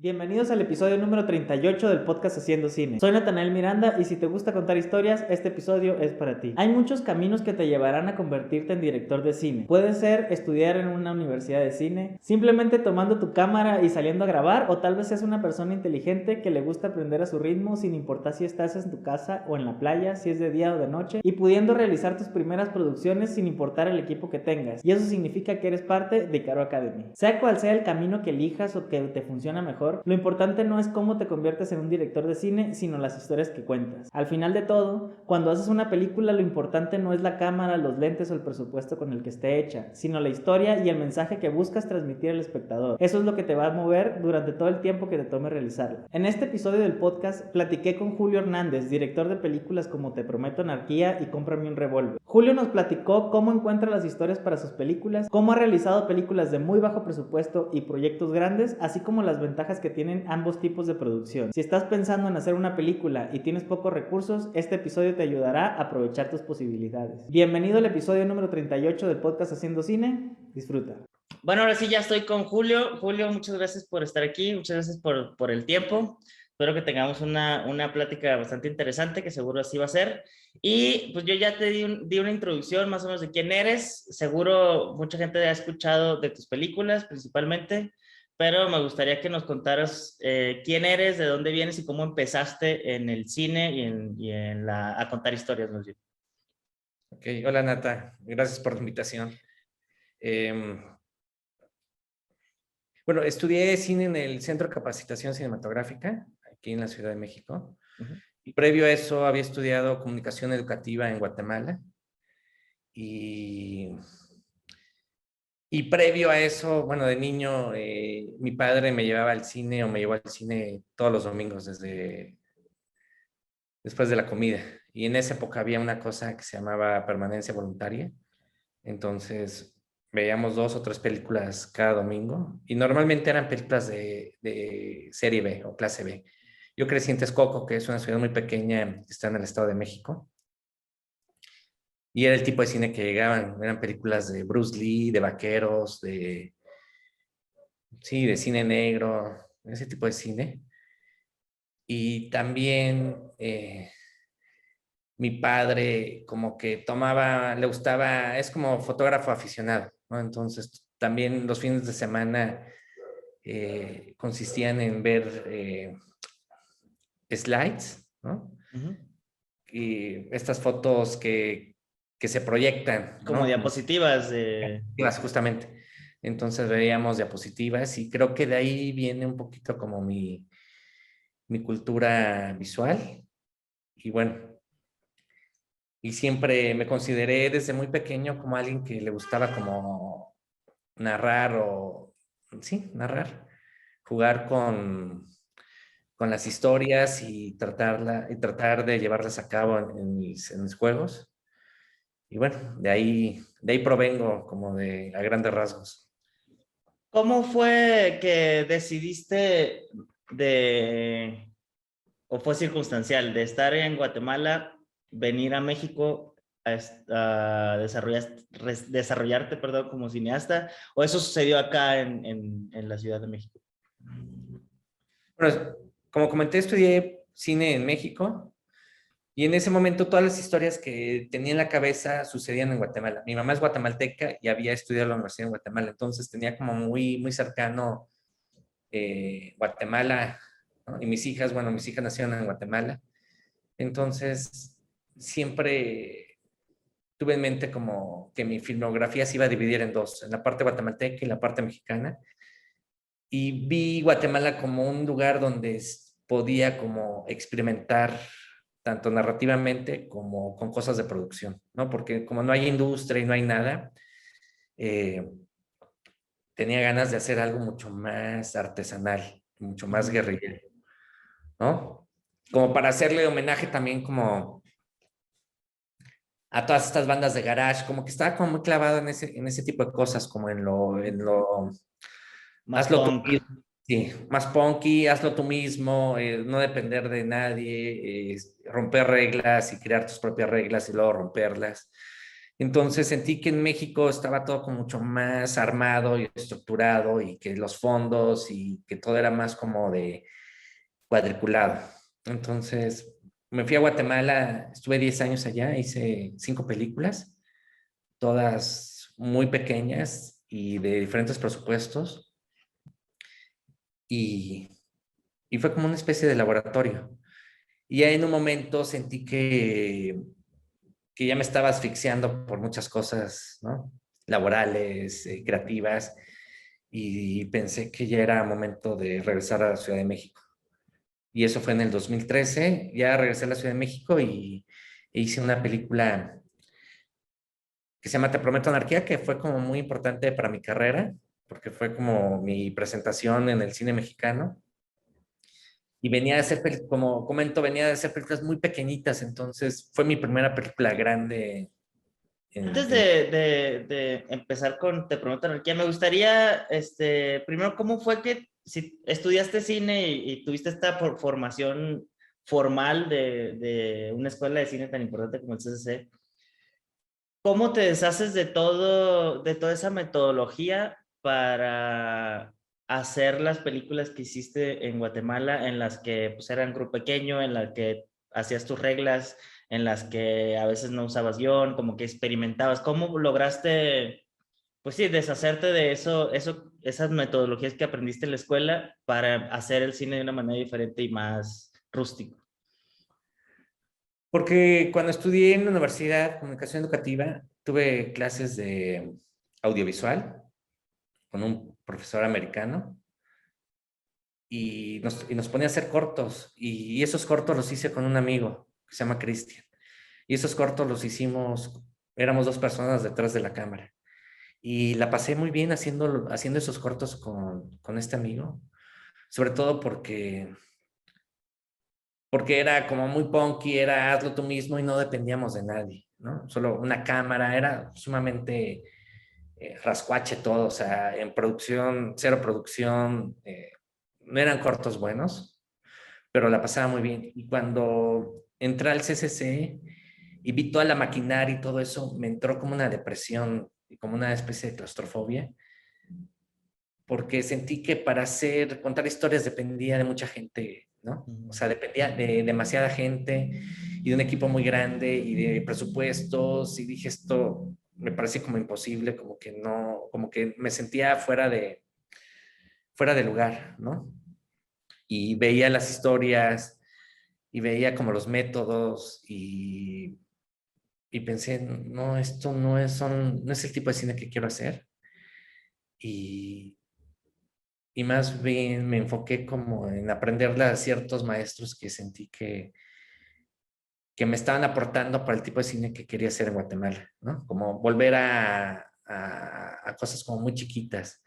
Bienvenidos al episodio número 38 del podcast Haciendo Cine. Soy Natanael Miranda y si te gusta contar historias, este episodio es para ti. Hay muchos caminos que te llevarán a convertirte en director de cine. Puede ser estudiar en una universidad de cine, simplemente tomando tu cámara y saliendo a grabar, o tal vez seas una persona inteligente que le gusta aprender a su ritmo sin importar si estás en tu casa o en la playa, si es de día o de noche, y pudiendo realizar tus primeras producciones sin importar el equipo que tengas. Y eso significa que eres parte de Caro Academy. Sea cual sea el camino que elijas o que te funciona mejor, lo importante no es cómo te conviertes en un director de cine, sino las historias que cuentas. Al final de todo, cuando haces una película, lo importante no es la cámara, los lentes o el presupuesto con el que esté hecha, sino la historia y el mensaje que buscas transmitir al espectador. Eso es lo que te va a mover durante todo el tiempo que te tome realizarla. En este episodio del podcast platiqué con Julio Hernández, director de películas como Te Prometo Anarquía y Cómprame un Revólver. Julio nos platicó cómo encuentra las historias para sus películas, cómo ha realizado películas de muy bajo presupuesto y proyectos grandes, así como las ventajas que tienen ambos tipos de producción. Si estás pensando en hacer una película y tienes pocos recursos, este episodio te ayudará a aprovechar tus posibilidades. Bienvenido al episodio número 38 del podcast Haciendo Cine. Disfruta. Bueno, ahora sí ya estoy con Julio. Julio, muchas gracias por estar aquí, muchas gracias por el tiempo. Espero que tengamos una plática bastante interesante, que seguro así va a ser. Y pues yo ya te di una introducción más o menos de quién eres. Seguro mucha gente ha escuchado de tus películas principalmente, pero me gustaría que nos contaras quién eres, de dónde vienes y cómo empezaste en el cine a contar historias, más bien. Ok, hola Nata, gracias por la invitación. Bueno, estudié cine en el Centro de Capacitación Cinematográfica, aquí en la Ciudad de México. Y previo a eso había estudiado comunicación educativa en Guatemala. Y previo a eso, bueno, de niño, mi padre me llevaba al cine o me llevó al cine todos los domingos después de la comida. Y en esa época había una cosa que se llamaba permanencia voluntaria. Entonces veíamos 2 o 3 películas cada domingo y normalmente eran películas de serie B o clase B. Yo crecí en Texcoco, que es una ciudad muy pequeña que está en el Estado de México. Y era el tipo de cine que llegaban, eran películas de Bruce Lee, de vaqueros, sí, de cine negro, ese tipo de cine. Y también mi padre como que le gustaba, es como fotógrafo aficionado, ¿no? Entonces también los fines de semana consistían en ver slides, ¿no? Y estas fotos que se proyectan, ¿no? Como diapositivas de... Diapositivas, justamente. Entonces veíamos diapositivas y creo que de ahí viene un poquito como mi cultura visual. Y bueno, y siempre me consideré desde muy pequeño como alguien que le gustaba como narrar sí, narrar, jugar con las historias y tratar de llevarlas a cabo en mis juegos. Y bueno, de ahí provengo como a grandes rasgos. ¿Cómo fue que decidiste o fue circunstancial, de estar en Guatemala, venir a México a desarrollarte, perdón, como cineasta, o eso sucedió acá en la Ciudad de México? Bueno, como comenté, estudié cine en México y en ese momento todas las historias que tenía en la cabeza sucedían en Guatemala. Mi mamá es guatemalteca y había estudiado en la universidad en Guatemala, entonces tenía como muy, muy cercano Guatemala, ¿no? Y mis hijas nacieron en Guatemala. Entonces, siempre tuve en mente como que mi filmografía se iba a dividir en dos, en la parte guatemalteca y la parte mexicana. Y vi Guatemala como un lugar donde podía como experimentar tanto narrativamente como con cosas de producción, ¿no? Porque como no hay industria y no hay nada, eh, tenía ganas de hacer algo mucho más artesanal, mucho más guerrillero, ¿no? Como para hacerle homenaje también como a todas estas bandas de garage, como que estaba como muy clavado en ese tipo de cosas, como en lo Más hazlo tú punk. mismo, sí, más punky, hazlo tú mismo, no depender de nadie, romper reglas y crear tus propias reglas y luego romperlas. Entonces sentí que en México estaba todo como mucho más armado y estructurado y que los fondos y que todo era más como de cuadriculado. Entonces me fui a Guatemala, estuve 10 años allá, hice 5 películas, todas muy pequeñas y de diferentes presupuestos. Y, y fue como una especie de laboratorio. Y ya en un momento sentí que ya me estaba asfixiando por muchas cosas, ¿no? Laborales, creativas, y pensé que ya era momento de regresar a la Ciudad de México. Y eso fue en el 2013, ya regresé a la Ciudad de México e hice una película que se llama Te Prometo Anarquía, que fue como muy importante para mi carrera, porque fue como mi presentación en el cine mexicano. Y venía de hacer, como comento, venía de hacer películas muy pequeñitas, entonces fue mi primera película grande Antes en de empezar con Te Prometo Anarquía, me gustaría, primero, ¿cómo fue que si estudiaste cine y tuviste esta formación formal de una escuela de cine tan importante como el CCC? ¿Cómo te deshaces de toda esa metodología para hacer las películas que hiciste en Guatemala, en las que pues, eran grupo pequeño, en las que hacías tus reglas, en las que a veces no usabas guión, como que experimentabas? ¿Cómo lograste, pues sí, deshacerte de esas metodologías que aprendiste en la escuela para hacer el cine de una manera diferente y más rústico? Porque cuando estudié en la universidad, comunicación educativa, tuve clases de audiovisual con un profesor americano y nos ponía a hacer cortos. Y esos cortos los hice con un amigo que se llama Cristian. Y esos cortos los hicimos, éramos 2 personas detrás de la cámara. Y la pasé muy bien haciendo esos cortos con este amigo, sobre todo porque era como muy punky, era hazlo tú mismo y no dependíamos de nadie, ¿no? Solo una cámara, era sumamente rascuache todo, o sea, en producción, cero producción, no eran cortos buenos, pero la pasaba muy bien. Y cuando entré al CCC y vi toda la maquinaria y todo eso, me entró como una depresión y como una especie de claustrofobia, porque sentí que para contar historias dependía de mucha gente, ¿no? O sea, dependía de demasiada gente y de un equipo muy grande y de presupuestos, y dije, esto me parece como imposible, como que no, como que me sentía fuera de lugar, ¿no? Y veía las historias y veía como los métodos y pensé, no, esto no es el tipo de cine que quiero hacer. Y, y más bien me enfoqué como en aprenderle a ciertos maestros que sentí que me estaban aportando para el tipo de cine que quería hacer en Guatemala, ¿no? Como volver a cosas como muy chiquitas,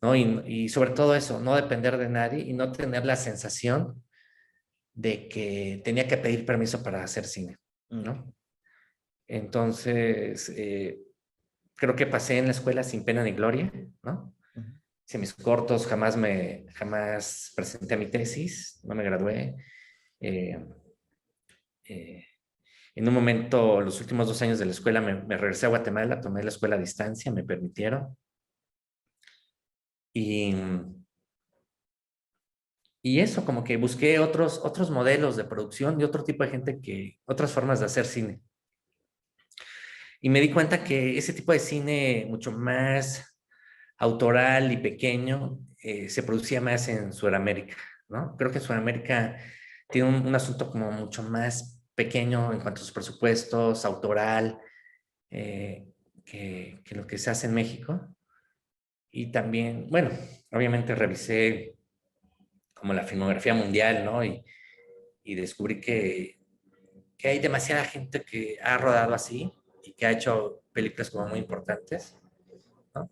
¿no? Y sobre todo eso, no depender de nadie y no tener la sensación de que tenía que pedir permiso para hacer cine, ¿no? Entonces, creo que pasé en la escuela sin pena ni gloria, ¿no? Hice mis cortos, jamás presenté mi tesis, no me gradué. Eh, eh, en un momento, los últimos 2 años de la escuela, me regresé a Guatemala, tomé la escuela a distancia, me permitieron. Y, y eso, como que busqué otros modelos de producción y otro tipo de gente otras formas de hacer cine. Y me di cuenta que ese tipo de cine mucho más autoral y pequeño se producía más en Sudamérica, ¿no? Creo que Sudamérica tiene un asunto como mucho más pequeño en cuanto a sus presupuestos, autoral, que lo que se hace en México. Y también, bueno, obviamente revisé como la filmografía mundial, ¿no? Y descubrí que hay demasiada gente que ha rodado así y que ha hecho películas como muy importantes, ¿no?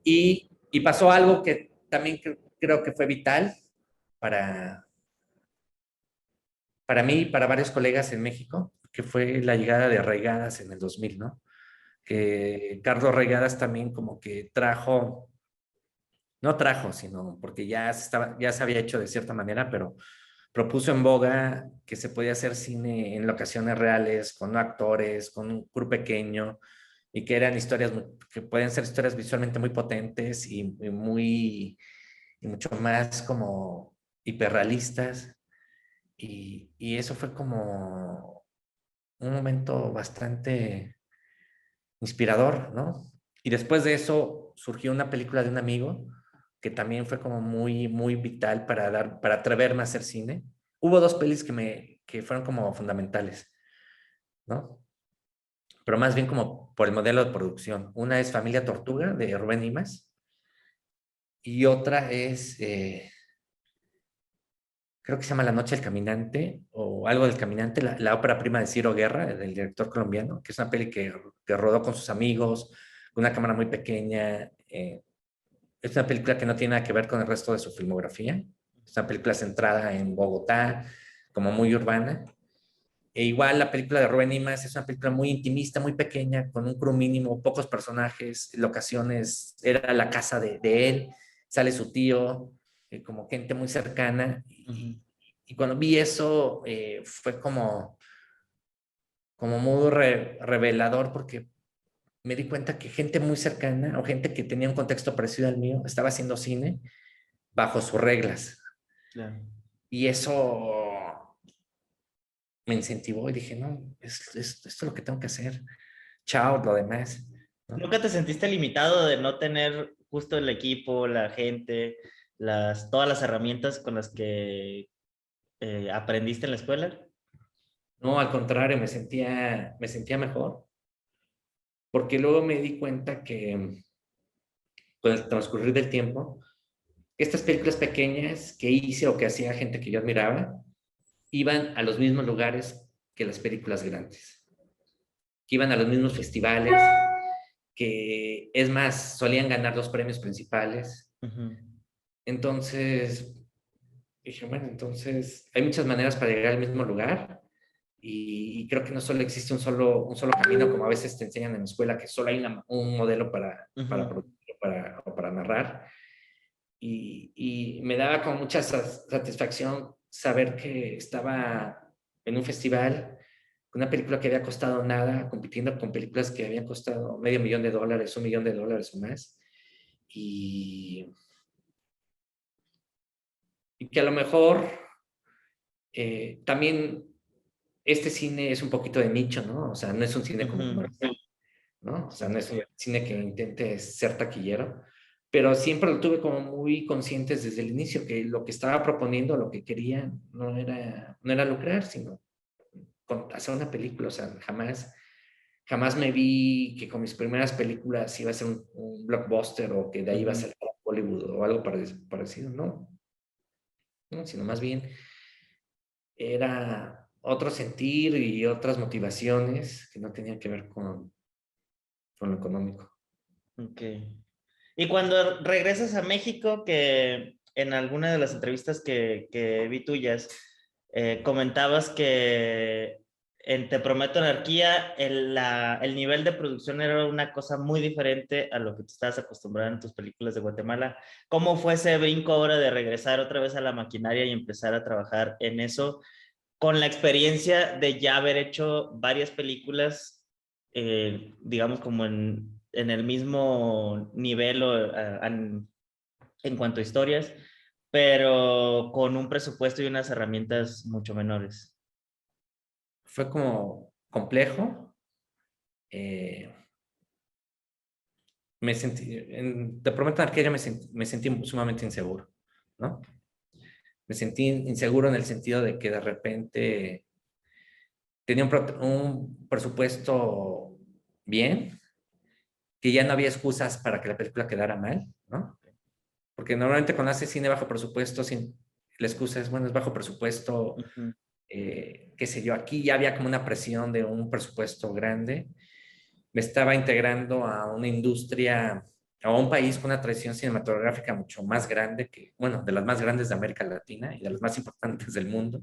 Y pasó algo que también creo que fue vital para, para mí y para varios colegas en México, que fue la llegada de Arraigadas en el 2000, ¿no? Que Carlos Arraigadas también como que no trajo, sino porque ya se había hecho de cierta manera, pero propuso en boga que se podía hacer cine en locaciones reales, con actores, con un crew pequeño, y que eran historias que pueden ser historias visualmente muy potentes y mucho más como hiperrealistas. Y eso fue como un momento bastante inspirador, ¿no? Y después de eso surgió una película de un amigo que también fue como muy vital para atreverme a hacer cine. Hubo dos pelis que fueron como fundamentales, ¿no? Pero más bien como por el modelo de producción. Una es Familia Tortuga, de Rubén Imas, y otra es, creo que se llama La Noche del Caminante, o algo del Caminante, la ópera prima de Ciro Guerra, del director colombiano, que es una peli que rodó con sus amigos, con una cámara muy pequeña. Es una película que no tiene nada que ver con el resto de su filmografía. Es una película centrada en Bogotá, como muy urbana. E igual la película de Rubén Imas es una película muy intimista, muy pequeña, con un crew mínimo, pocos personajes, locaciones. Era la casa de él, sale su tío, como gente muy cercana. Y cuando vi eso, fue como muy revelador, porque me di cuenta que gente muy cercana o gente que tenía un contexto parecido al mío estaba haciendo cine bajo sus reglas. Claro. Y eso me incentivó y dije, no, esto es lo que tengo que hacer. Chao, lo demás, ¿no? ¿Nunca te sentiste limitado de no tener justo el equipo, la gente, todas las herramientas con las que aprendiste en la escuela? No, al contrario, me sentía mejor, porque luego me di cuenta que con el transcurrir del tiempo, estas películas pequeñas que hice o que hacía gente que yo admiraba, iban a los mismos lugares que las películas grandes, que iban a los mismos festivales, que es más, solían ganar los premios principales. Entonces, dije, bueno, entonces hay muchas maneras para llegar al mismo lugar y creo que no solo existe un solo camino, como a veces te enseñan en la escuela, que solo hay un modelo para producir o para narrar. Y me daba como mucha satisfacción saber que estaba en un festival con una película que había costado nada, compitiendo con películas que habían costado $500,000, $1,000,000 o más. Y, y que a lo mejor también este cine es un poquito de nicho, ¿no? O sea, no es un cine como comercial, ¿no? O sea, no es un cine que intente ser taquillero, pero siempre lo tuve como muy conscientes desde el inicio, que lo que estaba proponiendo, lo que quería, no era lucrar, sino hacer una película. O sea, jamás me vi que con mis primeras películas iba a ser un blockbuster o que de ahí iba a ser Hollywood o algo parecido, ¿no? No, sino más bien era otro sentir y otras motivaciones que no tenían que ver con lo económico. Ok. Y cuando regresas a México, que en alguna de las entrevistas que vi tuyas, comentabas que en Te Prometo Anarquía el nivel de producción era una cosa muy diferente a lo que tú estabas acostumbrado en tus películas de Guatemala. ¿Cómo fue ese brinco ahora de regresar otra vez a la maquinaria y empezar a trabajar en eso, con la experiencia de ya haber hecho varias películas, digamos, como en el mismo nivel en cuanto a historias, pero con un presupuesto y unas herramientas mucho menores? Fue como complejo. Te prometo que yo me sentí sumamente inseguro, ¿no? Me sentí inseguro en el sentido de que de repente tenía un presupuesto bien, que ya no había excusas para que la película quedara mal, ¿no? Porque normalmente cuando haces cine bajo presupuesto, la excusa es, bueno, es bajo presupuesto, qué sé yo, aquí ya había como una presión de un presupuesto grande. Me estaba integrando a una industria, a un país con una tradición cinematográfica mucho más grande que, bueno, de las más grandes de América Latina y de las más importantes del mundo.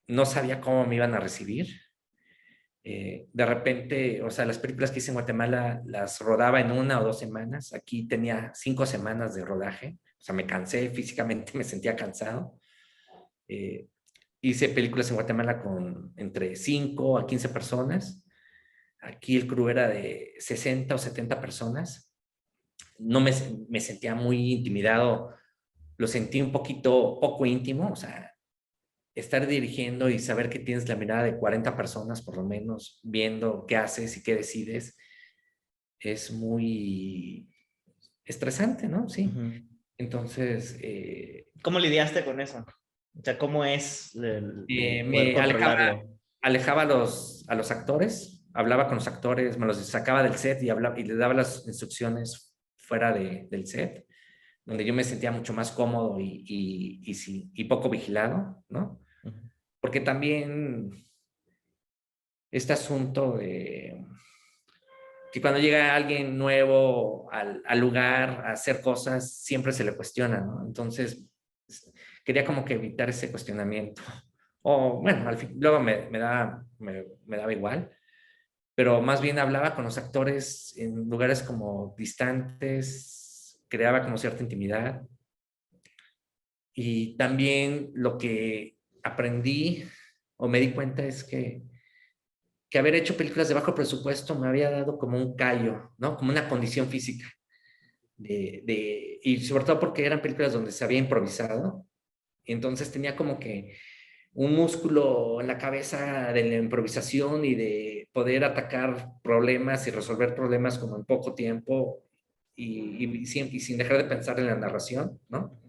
No sabía cómo me iban a recibir. De repente, o sea, las películas que hice en Guatemala las rodaba en 1 o 2 semanas. Aquí tenía 5 semanas de rodaje. O sea, me cansé físicamente, me sentía cansado. Hice películas en Guatemala con entre 5 a 15 personas. Aquí el crew era de 60 o 70 personas. No me sentía muy intimidado, lo sentí un poco íntimo, o sea, estar dirigiendo y saber que tienes la mirada de 40 personas por lo menos, viendo qué haces y qué decides, es muy estresante, ¿no? Sí. Ujú. Entonces, ¿Cómo lidiaste con eso? O sea, ¿cómo es el poder me controlarlo? alejaba a los actores, hablaba con los actores, me los sacaba del set y les daba las instrucciones fuera del set, donde yo me sentía mucho más cómodo y poco vigilado, ¿no? Ujú. Porque también este asunto de que cuando llega alguien nuevo al lugar a hacer cosas, siempre se le cuestiona, ¿no? Entonces, quería como que evitar ese cuestionamiento. O bueno, al fin, luego me daba igual, pero más bien hablaba con los actores en lugares como distantes, creaba como cierta intimidad. Y también lo que aprendí o me di cuenta es que haber hecho películas de bajo presupuesto me había dado como un callo, ¿no? Como una condición física. Y sobre todo porque eran películas donde se había improvisado. Entonces tenía como que un músculo en la cabeza de la improvisación y de poder atacar problemas y resolver problemas como en poco tiempo y sin dejar de pensar en la narración, ¿no?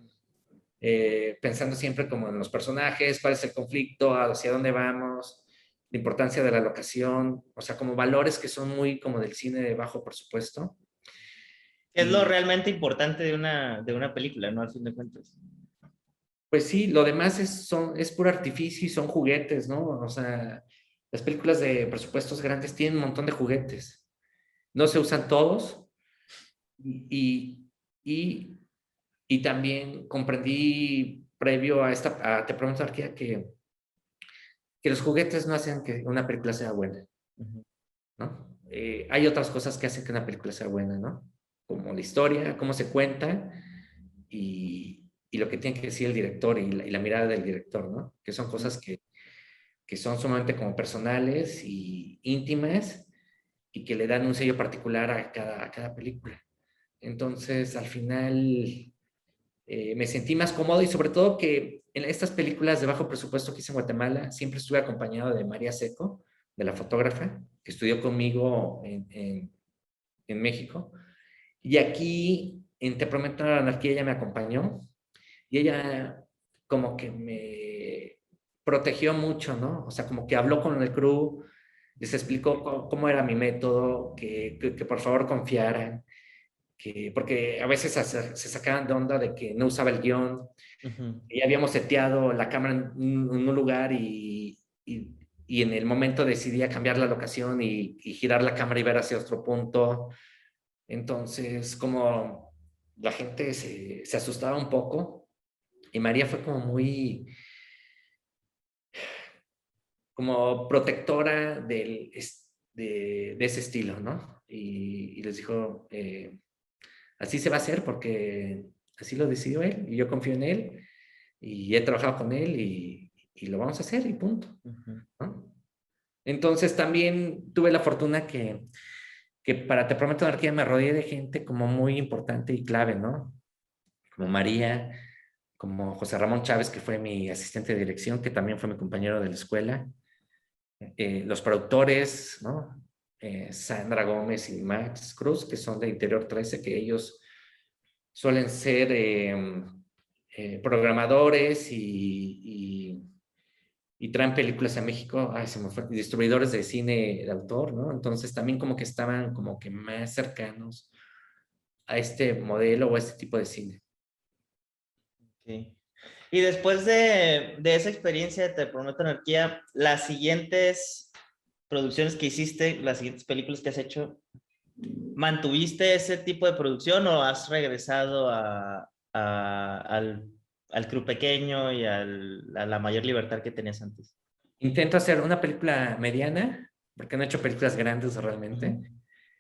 Pensando siempre como en los personajes, cuál es el conflicto, hacia dónde vamos, la importancia de la locación, o sea, como valores que son muy como del cine de bajo presupuesto. ¿Qué es lo Y realmente importante de una película, no? Al fin de cuentas. pues sí, lo demás es puro artificio y son juguetes, ¿no? O sea, las películas de presupuestos grandes tienen un montón de juguetes. No se usan todos y, y, y también comprendí previo a Te Prometo Anarquía que los juguetes no hacen que una película sea buena, Ujú. ¿no? Hay otras cosas que hacen que una película sea buena, ¿no? Como la historia, cómo se cuenta y lo que tiene que decir el director y la mirada del director, ¿no? Que son cosas que son sumamente como personales y íntimas y que le dan un sello particular a cada película. Entonces, al final, me sentí más cómodo y sobre todo que en estas películas de bajo presupuesto que hice en Guatemala, siempre estuve acompañado de María Seco, de la fotógrafa, que estudió conmigo en México. Y aquí, en Te Prometo la Anarquía, ella me acompañó y ella como que me protegió mucho, ¿no? O sea, como que habló con el crew, les explicó cómo era mi método, que por favor confiaran, porque a veces se sacaban de onda de que no usaba el guión, Ujú. y habíamos seteado la cámara en un lugar y en el momento decidía cambiar la locación y girar la cámara y ver hacia otro punto. Entonces, como la gente se asustaba un poco y María fue como muy, como protectora de ese estilo, ¿no? Y les dijo, así se va a hacer porque así lo decidió él y yo confío en él y he trabajado con él y lo vamos a hacer y punto, Ujú. ¿no? Entonces también tuve la fortuna que para Te Prometo Anarquía me rodeé de gente como muy importante y clave, ¿no? Como María, como José Ramón Chávez, que fue mi asistente de dirección, que también fue mi compañero de la escuela, los productores, ¿no? Sandra Gómez y Max Cruz, que son de Interior 13, que ellos suelen ser programadores y traen películas a México, ay, se me fue, distribuidores de cine de autor, ¿no? Entonces también como que estaban como que más cercanos a este modelo o a este tipo de cine. Sí. Y después de esa experiencia de Te Prometo Anarquía, las siguientes producciones que hiciste, las siguientes películas que has hecho, ¿mantuviste ese tipo de producción o has regresado al crew pequeño y a la mayor libertad que tenías antes? Intento hacer una película mediana, porque no he hecho películas grandes Ujú. realmente,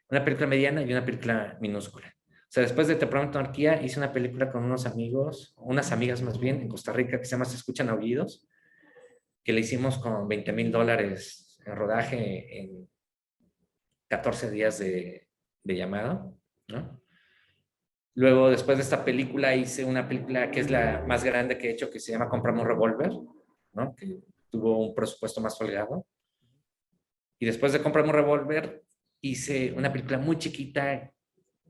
una película mediana y una película minúscula. sea, después de Te Prometo Anarquía, hice una película con unos amigos, unas amigas más bien, en Costa Rica, que se llama Se Escuchan Aullidos, que le hicimos con $20,000 en rodaje en 14 días de llamado, ¿no? Luego, después de esta película, hice una película que es la más grande que he hecho, que se llama Compramos un Revólver, ¿no? Que tuvo un presupuesto más holgado. Y después de Compramos un Revólver, hice una película muy chiquita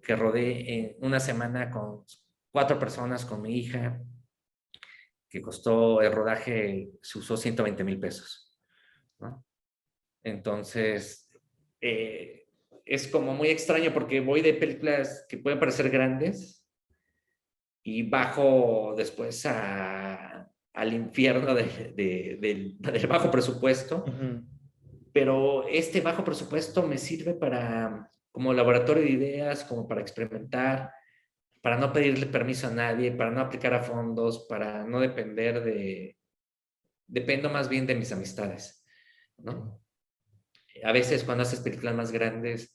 que rodé en una semana con 4 personas, con mi hija, que costó el rodaje, se usó $120,000, ¿no? Entonces, es como muy extraño porque voy de películas que pueden parecer grandes y bajo después al infierno del bajo presupuesto, pero este bajo presupuesto me sirve para como laboratorio de ideas, como para experimentar, para no pedirle permiso a nadie, para no aplicar a fondos, para no depender dependo más bien de mis amistades, ¿no? A veces cuando haces películas más grandes,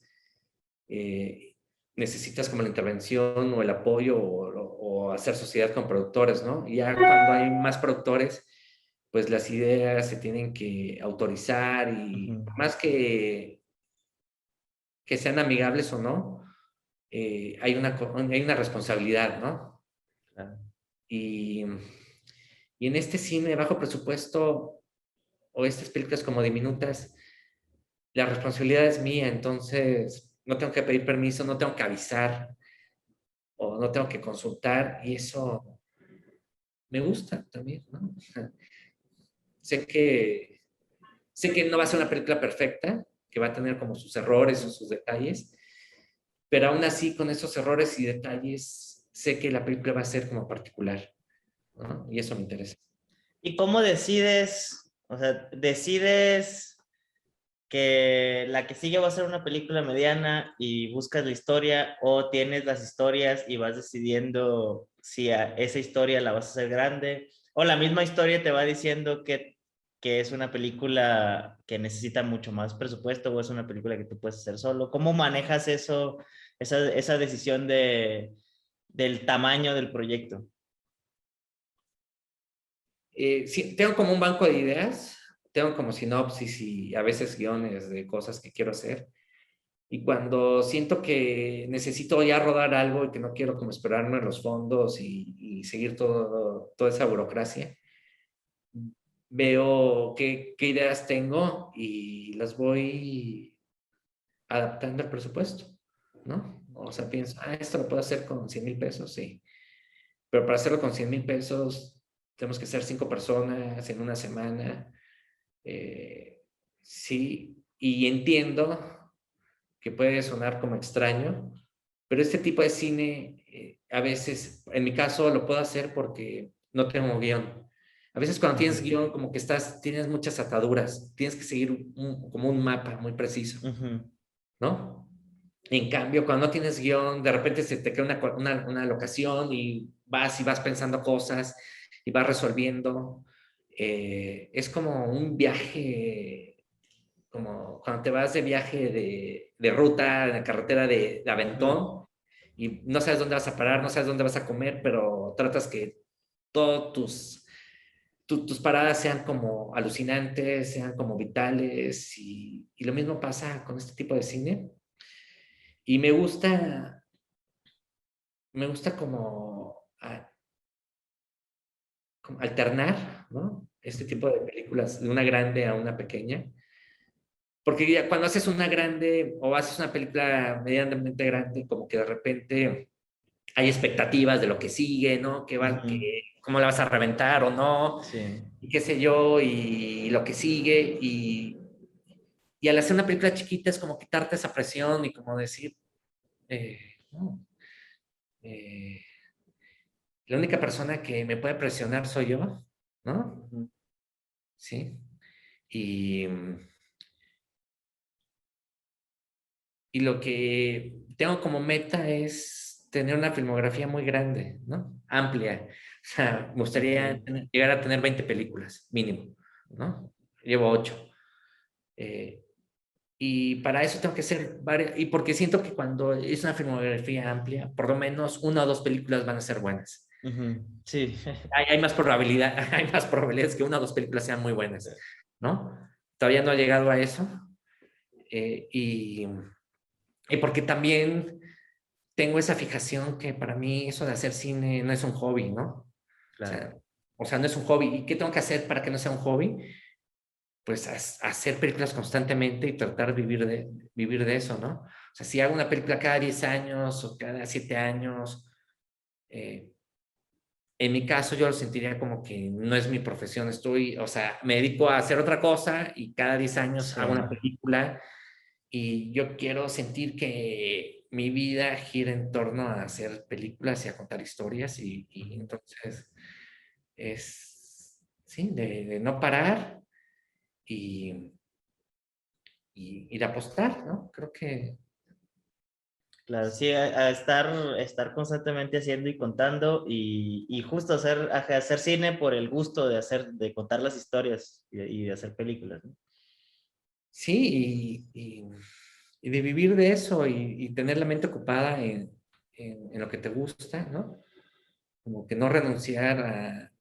necesitas como la intervención o el apoyo o hacer sociedad con productores, ¿no? Y ya cuando hay más productores, pues las ideas se tienen que autorizar y más que sean amigables o no, hay una responsabilidad, ¿no? Y, y en este cine de bajo presupuesto o estas películas como diminutas, la responsabilidad es mía, entonces no tengo que pedir permiso, no tengo que avisar o no tengo que consultar y eso me gusta también, ¿no? O sea, sé que, sé que no va a ser una película perfecta, que va a tener como sus errores o sus detalles, pero aún así con esos errores y detalles sé que la película va a ser como particular, ¿no? Y eso me interesa. ¿Y cómo decides, o sea, decides que la que sigue va a ser una película mediana y buscas la historia, o tienes las historias y vas decidiendo si a esa historia la vas a hacer grande, o la misma historia te va diciendo que es una película que necesita mucho más presupuesto o es una película que tú puedes hacer solo? ¿Cómo manejas eso, esa decisión del tamaño del proyecto? Sí, tengo como un banco de ideas, tengo como sinopsis y a veces guiones de cosas que quiero hacer. Y cuando siento que necesito ya rodar algo y que no quiero como esperarme en los fondos y seguir toda esa burocracia, veo qué ideas tengo y las voy adaptando al presupuesto, ¿no? O sea, pienso, esto lo puedo hacer con $100,000, sí. Pero para hacerlo con $100,000 tenemos que ser 5 personas en una semana. Sí, y entiendo que puede sonar como extraño, pero este tipo de cine a veces, en mi caso, lo puedo hacer porque no tengo guión. A veces cuando tienes guión, como que tienes muchas ataduras, tienes que seguir como un mapa muy preciso, ¿no? En cambio, cuando no tienes guión, de repente se te queda una locación y vas pensando cosas y vas resolviendo. Es como un viaje, como cuando te vas de viaje de ruta, de carretera de aventón, y no sabes dónde vas a parar, no sabes dónde vas a comer, pero tratas que todos tus paradas sean como alucinantes, sean como vitales, y lo mismo pasa con este tipo de cine. Y me gusta como alternar, ¿no? Este tipo de películas, de una grande a una pequeña. Porque ya cuando haces una grande o haces una película medianamente grande, como que de repente hay expectativas de lo que sigue, ¿no? Cómo la vas a reventar o no, Sí. y qué sé yo, y lo que sigue. Y al hacer una película chiquita es como quitarte esa presión y como decir, no, eh, la única persona que me puede presionar soy yo, ¿no? Sí. Y, y lo que tengo como meta es tener una filmografía muy grande, ¿no? Amplia. O sea, me gustaría llegar a tener 20 películas, mínimo, ¿no? Llevo 8. Y para eso tengo que hacer varias, y porque siento que cuando es una filmografía amplia, por lo menos una o dos películas van a ser buenas. Sí. Hay más probabilidad, hay más probabilidades que una o dos películas sean muy buenas, ¿no? Todavía no he llegado a eso. Y porque también tengo esa fijación que para mí eso de hacer cine no es un hobby, ¿no? Claro. O sea, no es un hobby. ¿Y qué tengo que hacer para que no sea un hobby? Pues hacer películas constantemente y tratar de vivir de eso, ¿no? O sea, si hago una película cada 10 años o cada 7 años, en mi caso yo lo sentiría como que no es mi profesión, o sea, me dedico a hacer otra cosa y cada 10 años Sí. hago una película y yo quiero sentir que mi vida gira en torno a hacer películas y a contar historias y entonces sí, de no parar y, y de apostar, ¿no? Creo que Claro, sí, a estar constantemente haciendo y contando y justo hacer cine por el gusto de contar las historias y de hacer películas, ¿no? sí, y de vivir de eso y tener la mente ocupada en lo que te gusta, ¿no? Como que no renunciar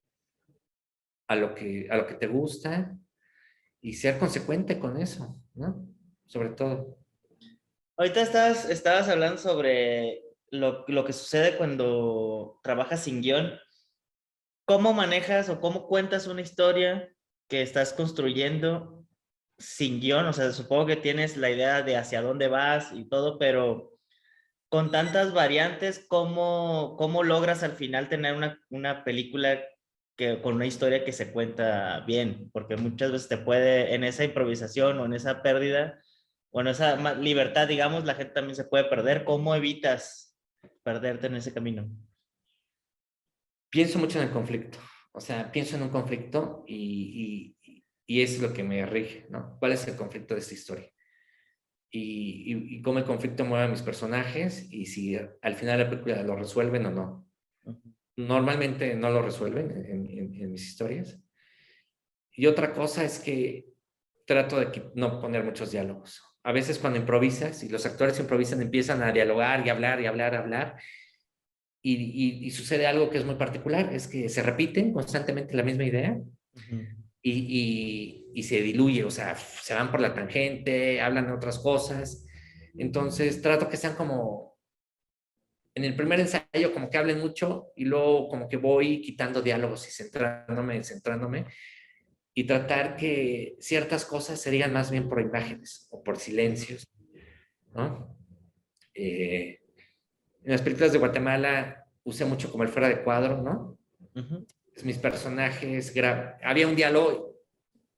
a lo que te gusta y ser consecuente con eso, ¿no? Sobre todo. Ahorita estabas hablando sobre lo que sucede cuando trabajas sin guión. ¿Cómo manejas o cómo cuentas una historia que estás construyendo sin guión? O sea, supongo que tienes la idea de hacia dónde vas y todo, pero con tantas variantes, ¿cómo logras al final tener una película con una historia que se cuenta bien? Porque muchas veces te puede, en esa improvisación o en esa pérdida, o en esa libertad, digamos, la gente también se puede perder. ¿Cómo evitas perderte en ese camino? Pienso mucho en el conflicto, o sea, pienso en un conflicto y es lo que me rige, ¿no? ¿Cuál es el conflicto de esta historia? Y cómo el conflicto mueve a mis personajes y si al final de la película lo resuelven o no. Normalmente no lo resuelven en mis historias. Y otra cosa es que trato de no poner muchos diálogos. A veces cuando improvisas y los actores improvisan empiezan a dialogar y hablar y hablar, hablar y sucede algo que es muy particular, es que se repiten constantemente la misma idea y se diluye, o sea, se van por la tangente, hablan de otras cosas. Entonces trato que sean como, en el primer ensayo como que hablen mucho y luego como que voy quitando diálogos y centrándome y tratar que ciertas cosas se digan más bien por imágenes o por silencios, ¿no? En las películas de Guatemala usé mucho como el fuera de cuadro, ¿no? Mis personajes, había un diálogo,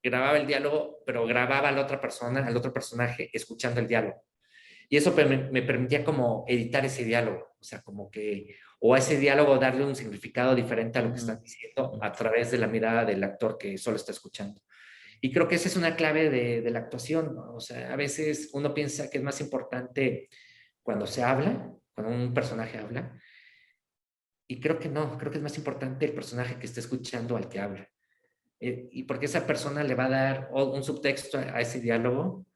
grababa el diálogo, pero grababa a la otra persona, al otro personaje, escuchando el diálogo. Y eso me permitía como editar ese diálogo, o sea, como que, o a ese diálogo darle un significado diferente a lo que están diciendo a través de la mirada del actor que solo está escuchando. Y creo que esa es una clave de la actuación, ¿no? O sea, a veces uno piensa que es más importante cuando se habla, cuando un personaje habla, y creo que no, creo que es más importante el personaje que está escuchando al que habla. Y porque esa persona le va a dar un subtexto a ese diálogo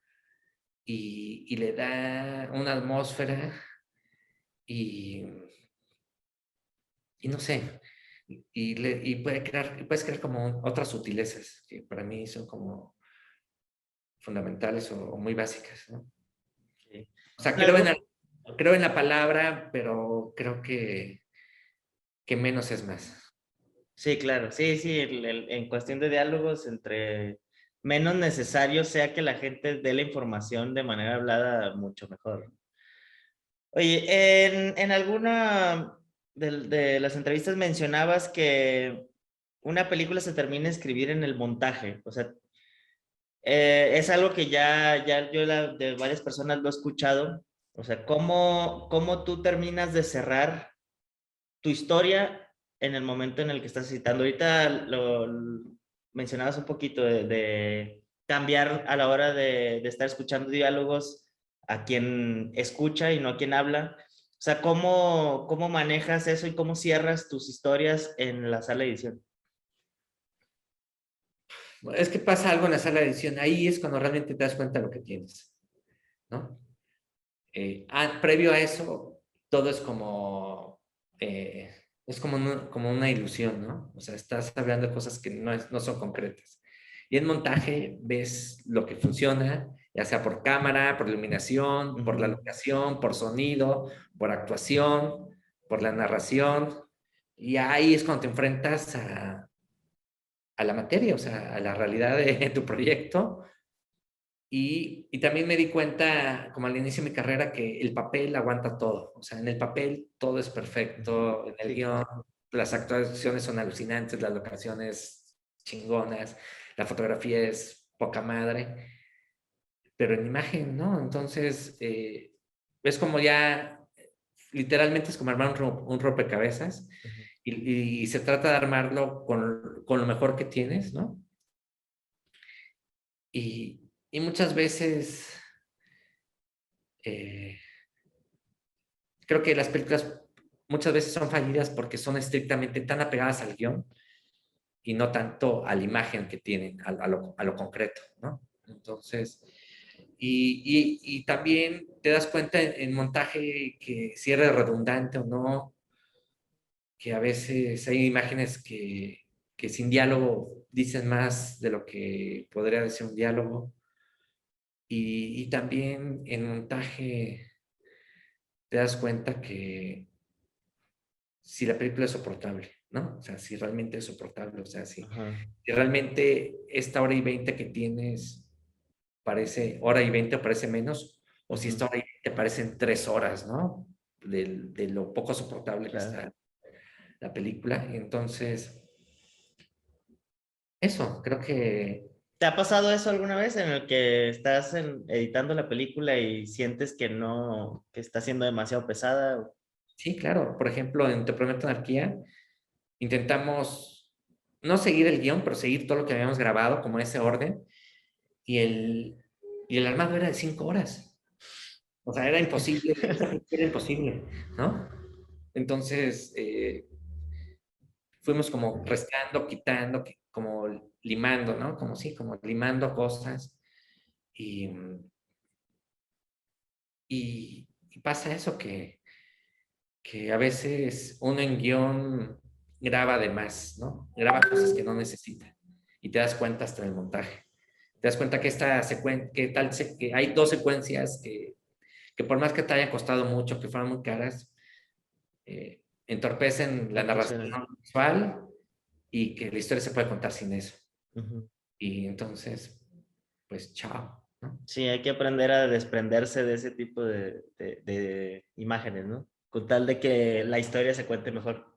y le da una atmósfera y, y no sé, puedes crear como otras sutilezas que para mí son como fundamentales o muy básicas, ¿no? Sí. O sea, Algo- creo en la palabra, pero creo que menos es más. Sí, claro, sí, sí, en cuestión de diálogos, entre menos necesario sea que la gente dé la información de manera hablada, mucho mejor. Oye, en alguna de las entrevistas mencionabas que una película se termina de escribir en el montaje, o sea, es algo que ya yo de varias personas lo he escuchado, o sea, ¿cómo tú terminas de cerrar tu historia en el momento en el que estás citando? Ahorita lo mencionabas un poquito de cambiar a la hora de estar escuchando diálogos a quien escucha y no a quien habla. O sea, ¿cómo manejas eso y cómo cierras tus historias en la sala de edición? Es que pasa algo en la sala de edición, ahí es cuando realmente te das cuenta de lo que tienes. ¿no? Previo a eso, todo es como una ilusión, ¿no? O sea, estás hablando de cosas que no son concretas. Y en montaje ves lo que funciona, ya sea por cámara, por iluminación, por la locación, por sonido, por actuación, por la narración. Y ahí es cuando te enfrentas a la materia, o sea, a la realidad de tu proyecto. Y también me di cuenta, como al inicio de mi carrera, que el papel aguanta todo. O sea, en el papel todo es perfecto, en el guión las actuaciones son alucinantes, las locaciones chingonas, la fotografía es poca madre, pero en imagen, ¿no? Entonces, es como ya, literalmente es como armar un rompecabezas y se trata de armarlo con lo mejor que tienes, ¿no? Y muchas veces eh, creo que las películas muchas veces son fallidas porque son estrictamente tan apegadas al guión y no tanto a la imagen que tienen, a lo concreto, ¿no? Entonces, y también te das cuenta en montaje que si eres redundante o no, que a veces hay imágenes que sin diálogo dicen más de lo que podría decir un diálogo. Y también en montaje te das cuenta que si la película es soportable, ¿no? O sea, si realmente es soportable, o sea, si realmente esta hora y 20 que tienes parece hora y 20 o parece menos, o si esta hora y 20 parecen 3 horas, ¿no? De lo poco soportable que está la película. Entonces, eso, creo que ¿Te ha pasado eso alguna vez en el que estás editando la película y sientes que no, que está siendo demasiado pesada? sí, claro. Por ejemplo, en Te Prometo Anarquía, intentamos no seguir el guión, pero seguir todo lo que habíamos grabado, como ese orden, y el armado era de 5 horas. O sea, era imposible, era imposible, ¿no? Entonces, fuimos como restando, quitando, como limando, ¿no? Como sí, como limando cosas. Y, y pasa eso que a veces uno en guión graba de más, ¿no? Graba cosas que no necesita. Y te das cuenta hasta en el montaje. Te das cuenta que que hay 2 secuencias que por más que te haya costado mucho, que fueran muy caras, entorpecen la No narración funciona. visual y que la historia se puede contar sin eso. Ujú. Y entonces, pues chao, ¿no? Sí, hay que aprender a desprenderse de ese tipo de imágenes, ¿no? Con tal de que la historia se cuente mejor.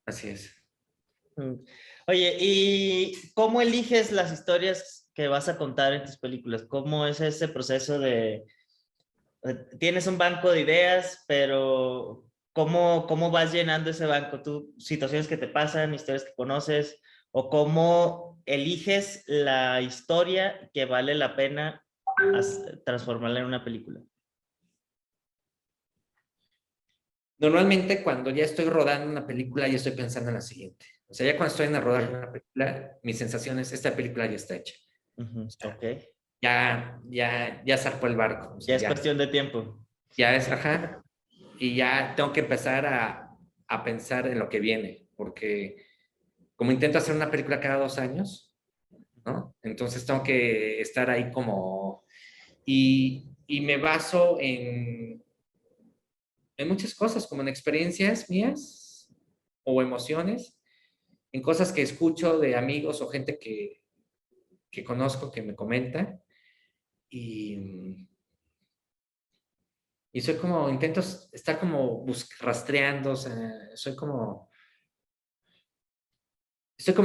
Así es. Mm. Oye, ¿y cómo eliges las historias que vas a contar en tus películas? ¿Cómo es ese proceso tienes un banco de ideas, pero cómo vas llenando ese banco? ¿Tú, situaciones que te pasan, historias que conoces, o cómo eliges la historia que vale la pena transformarla en una película? Normalmente cuando ya estoy rodando una película, ya estoy pensando en la siguiente. O sea, ya cuando estoy en el rodaje de una película, mi sensación es, esta película ya está hecha. O sea, Ok. ya zarpó el barco. O Ya sea, es cuestión de tiempo. ya es, ajá. Y ya tengo que empezar a pensar en lo que viene, porque como intento hacer una película cada 2 años, ¿no? Entonces tengo que estar ahí como... Y me baso en muchas cosas, como en experiencias mías o emociones, en cosas que escucho de amigos o gente que conozco que me comenta. Y, y soy como, intento estar como rastreando, o sea, estoy como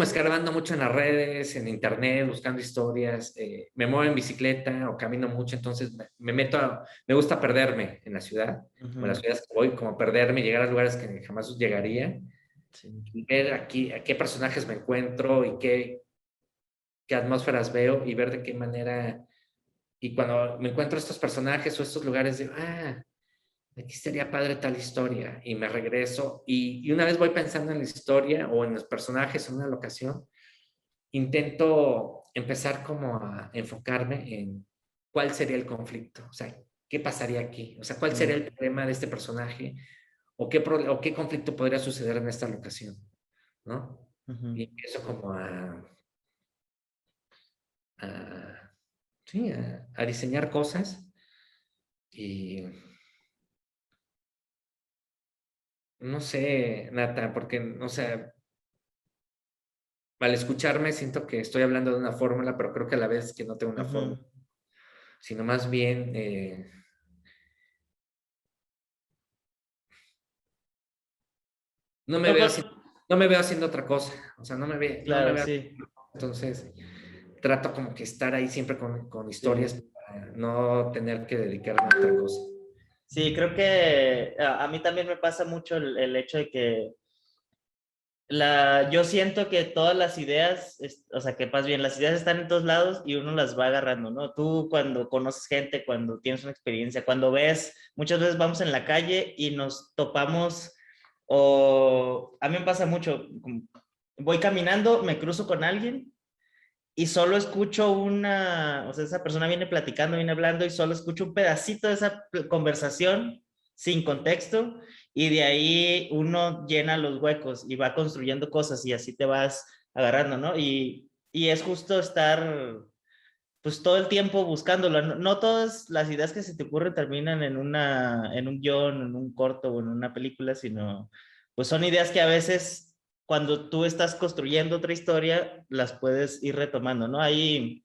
escarbando mucho en las redes, en internet, buscando historias. Me muevo en bicicleta o camino mucho, entonces me gusta perderme en la ciudad, o en las ciudades que voy, como perderme, llegar a lugares que jamás llegaría, Sí. y ver aquí a qué personajes me encuentro y qué atmósferas veo y ver de qué manera. Y cuando me encuentro estos personajes o estos lugares, digo, aquí sería padre tal historia. Y me regreso. Y una vez voy pensando en la historia o en los personajes o en una locación, intento empezar como a enfocarme en cuál sería el conflicto. O sea, ¿qué pasaría aquí? O sea, ¿cuál sería el problema de este personaje? O qué conflicto podría suceder en esta locación, ¿no? Y empiezo como sí, a diseñar cosas y no sé, Nata, porque, o sea, al escucharme siento que estoy hablando de una fórmula, pero creo que a la vez que no tengo una fórmula, sino más bien no me No, veo pues, haciendo, no me veo haciendo otra cosa, o sea, no me claro, veo, sí. entonces trato como que estar ahí siempre con historias Sí. para no tener que dedicarme a otra cosa. Sí, creo que a mí también me pasa mucho el hecho de que yo siento que todas las ideas, o sea, que más bien las ideas están en todos lados y uno las va agarrando, ¿no? Tú cuando conoces gente, cuando tienes una experiencia, cuando ves, muchas veces vamos en la calle y nos topamos, o a mí me pasa mucho, voy caminando, me cruzo con alguien y solo escucho o sea, esa persona viene platicando, viene hablando y solo escucho un pedacito de esa conversación sin contexto y de ahí uno llena los huecos y va construyendo cosas y así te vas agarrando, ¿no? Y es justo estar pues todo el tiempo buscándolo. No, no todas las ideas que se te ocurren terminan en un guión, en un corto o en una película, sino pues son ideas que a veces cuando tú estás construyendo otra historia las puedes ir retomando, ¿no? Ahí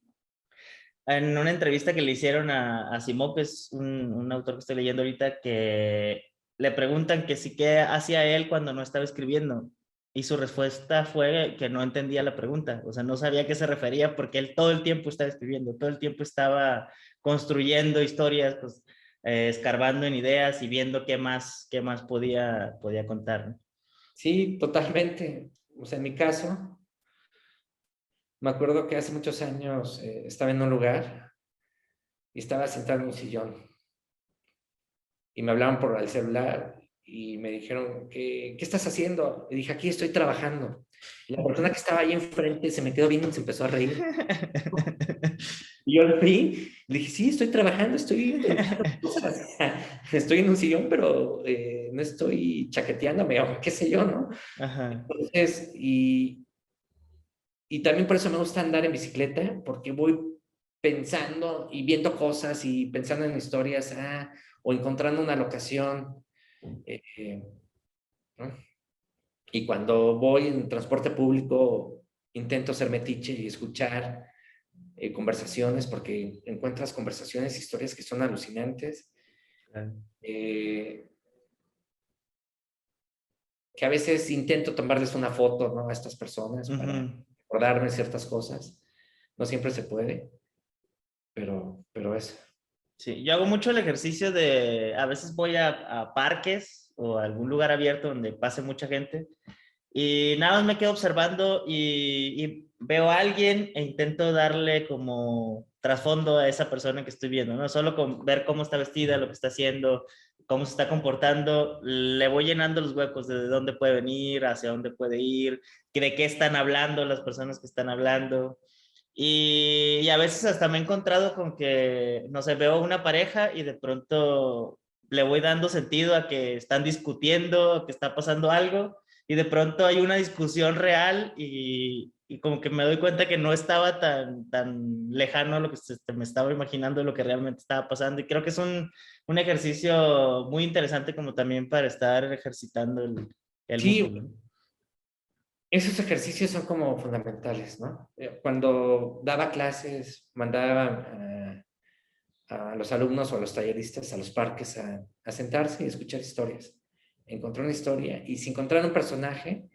en una entrevista que le hicieron a Asimov, que es un autor que estoy leyendo ahorita, que le preguntan que sí, qué hacía él cuando no estaba escribiendo. Y su respuesta fue que no entendía la pregunta, o sea, no sabía a qué se refería porque él todo el tiempo estaba escribiendo, todo el tiempo estaba construyendo historias, pues, escarbando en ideas y viendo qué más podía contar, ¿no? Sí, totalmente. O sea, en mi caso, me acuerdo que hace muchos años estaba en un lugar y estaba sentado en un sillón y me hablaban por el celular y me dijeron, ¿qué estás haciendo? Y dije, aquí estoy trabajando. Y la persona que estaba ahí enfrente se me quedó viendo y se empezó a reír. Y yo le vi, le dije, sí, estoy trabajando, estoy pensando cosas. Estoy en un sillón, pero no estoy chaqueteándome o qué sé yo, ¿no? Ajá. Entonces, y también por eso me gusta andar en bicicleta, porque voy pensando y viendo cosas y pensando en historias, o encontrando una locación. eh, ¿no? Y cuando voy en transporte público, intento ser metiche y escuchar conversaciones, porque encuentras conversaciones, historias que son alucinantes, eh, que a veces intento tomarles una foto, ¿no? A estas personas para Ujú. recordarme ciertas cosas. No siempre se puede, pero eso. Sí, yo hago mucho el ejercicio a veces voy a parques o a algún lugar abierto donde pase mucha gente y nada más me quedo observando y veo a alguien e intento darle como trasfondo a esa persona que estoy viendo, ¿no? Solo con ver cómo está vestida, lo que está haciendo, cómo se está comportando, le voy llenando los huecos de dónde puede venir, hacia dónde puede ir, de qué están hablando las personas que están hablando. Y a veces hasta me he encontrado con que, no sé, veo una pareja y de pronto le voy dando sentido a que están discutiendo, que está pasando algo, y de pronto hay una discusión real y como que me doy cuenta que no estaba tan lejano a lo que me estaba imaginando de lo que realmente estaba pasando. Y creo que es un ejercicio muy interesante como también para estar ejercitando el Sí, músculo. esos ejercicios son como fundamentales, ¿no? Cuando daba clases, mandaba a los alumnos o a los talleristas a los parques a sentarse y escuchar historias. Encontrar una historia y si encontraran un personaje